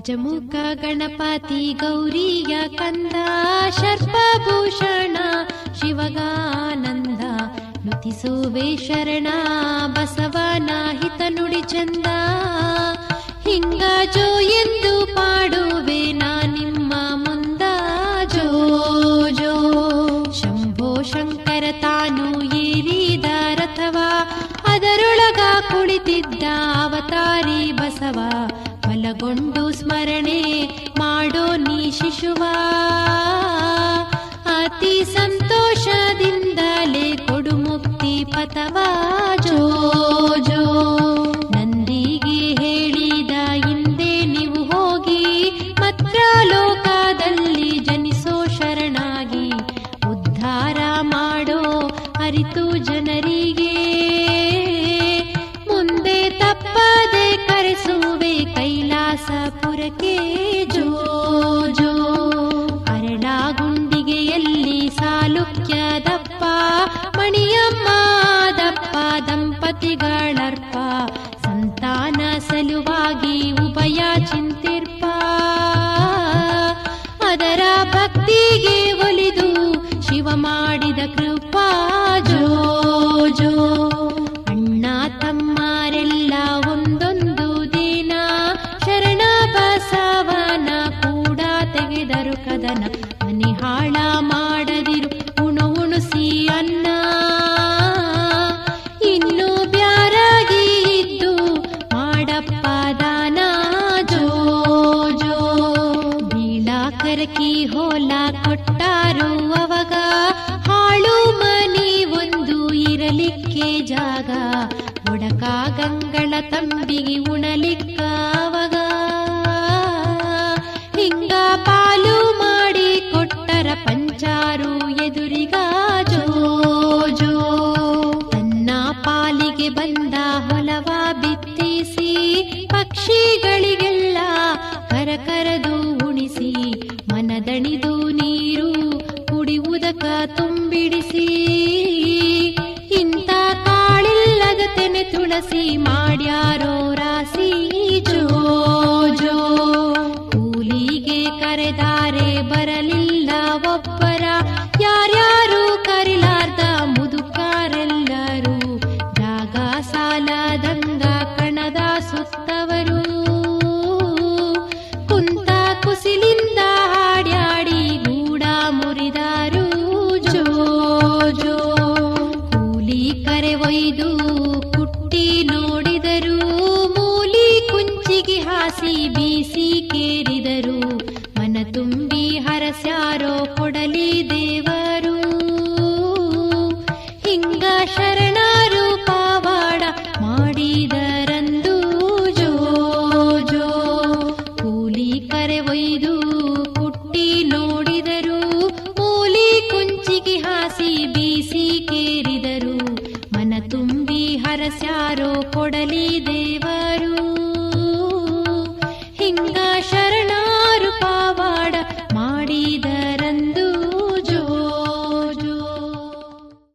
ಗಜಮುಖ ಗಣಪತಿ ಗೌರಿಯ ಕಂದ ಶರ್ಪಭೂಷಣ ಶಿವಗಾನಂದ ನುತಿಸುವೆ ಶರಣ ಬಸವನ ಹಿತ ನುಡಿ ಚಂದ. ಹಿಂಗ ಜೋ ಎಂದು ಪಾಡುವೆ ನಾ ನಿಮ್ಮ ಮುಂದ ಜೋ ಜೋ. ಶಂಭೋ ಶಂಕರ ತಾನು ಏರಿದ ರಥವ ಅದರೊಳಗ ಕುಳಿತಿದ್ದ ಅವತಾರಿ ಬಸವ. ಬಲಗೊಂಡು ಸ್ಮರಣೆ ಮಾಡೋ ನೀ ಶಿಶುವ ಅತಿ ಸಂತೋಷದಿಂದಲೇ ಕೊಡು ಮುಕ್ತಿ ಪಥವ ಜೋ ಜೋ. ನಂದಿಗೆ ಹೇಳಿದ ಹಿಂದೆ ನೀವು ಹೋಗಿ ಮಾತ್ರ ಲೋಕದಲ್ಲಿ ಜನಿಸೋ ಶರಣಾಗಿ ಉದ್ಧಾರ ಮಾಡೋ ಅರಿತು ಜನರಿಗೆ. ಮುಂದೆ ತಪ್ಪದೆ ಕರೆಸುವೆ ಕೈಲಾಸಪುರಕ್ಕೆ ಜೋ ಜೋ. ಅರಳಗುಂಡಿಗೆಯಲ್ಲಿ ಸಾಲುಕ್ಯದಪ್ಪ ಮಣಿಯಮ್ಮ ದಪ್ಪ ದಂಪತಿಗಳರ್ಪ ಸಂತಾನ ಸಲುವಾಗಿ ಉಭಯ ಚಿಂತಿರ್ಪ. ಅದರ ಭಕ್ತಿಗೆ ಒಲಿದು ಶಿವ ಮಾಡಿದ ಕೃಪಾ ಜೋ ಜೋ. ಅಣ್ಣ ತಮ್ಮರೆಲ್ಲ ಒಂದೊಂದು ದಿನ ಶರಣ ಬಸವನ ಕೂಡ ತೆಗೆದರು ಕದನ. ಮನೆ ಹಾಳ ಮಾಡದಿರು ಉಣು ಉಣುಸಿ ಅನ್ನ ಇನ್ನು ಬ್ಯಾರಾಗಿ ಇದ್ದು ಮಾಡಪ್ಪ ದಾನ ಜೋ ಜೋ. ಬೀಳಾಕರಕಿ ಹೋಲ ಕೊಟ್ಟಾರು ಅವಾಗ ಹಾಳು ಮನಿ ಒಂದು ಇರಲಿಕ್ಕೆ ಜಾಗ. ಒಡಕ ಗಂಗಳ ತಂಬಿಗೆ ಉಣಲಿಕ್ಕ ಅವಾಗ ಹಿಂಗ ಪಾಲು ಮಾಡಿ ಕೊಟ್ಟರ ಪಂಚಾರು ಎದುರಿಗ ಜೋ ಜೋ. ತನ್ನ ಪಾಲಿಗೆ ಬಂದ ಹೊಲವ ಬಿತ್ತಿಸಿ ಪಕ್ಷಿಗಳಿಗೆಲ್ಲ ಕರಕರದು ಉಣಿಸಿ ಮನದಣಿದು ನೀರು ಕುಡಿಯುವುದಕ ತುಂಬಿಡಿಸಿ. ಇಂಥ ಕಾಳಿಲ್ಲದ ತೆನೆ ತುಳಸಿ ಮಾಡ್ಯಾರೋ ರಾಸಿ ಜೋ ಜೋ. ಕೂಲಿಗೆ ಕರೆದಾರೆ ಬರಲಿಲ್ಲ ಒಬ್ಬರ ಯಾರ್ಯಾರು ಕರಿಲಾರ್ದ ಮುದುಕರೆಲ್ಲರೂ. ಜಾಗ ಸಾಲದಂಗ ಕಣದ ಸುತ್ತವರು ಕುಂತ ಕುಸಿಲಿಂದ ಹಾಡ್ಯಾಡಿ ಗೂಡ ಮುರಿದಾರು ಜೋ ಜೋ. ಕೂಲಿ ಕರೆ ಒಯ್ದು ಕುಟ್ಟಿ ನೋಡಿದರು ಮೂಲಿ ಕುಂಚಿಗೆ ಹಾಸಿ ಬೀಸಿ ಕೇರಿದರು. ಮನ ತುಂಬಿ ಹರಸ್ಯಾರೋ ಕೊಡಲಿ ದೇವರು ಹಿಂಗ ಶರಣರು ಪಾವಾಡ ಮಾಡಿದರಂದು ಜೋ ಜೋ. ಕೂಲಿ ಕರೆ ಒಯ್ದು ಕುಟ್ಟಿ ನೋಡಿದರು ಮೂಲಿ ಕುಂಚಿಗೆ ಹಾಸಿ ಬೀಸಿ ಕೇರಿದರು. ಮನ ತುಂಬಿ ಹರಸ್ಯಾರೋ ಕೊಡಲಿ ದೇವರು.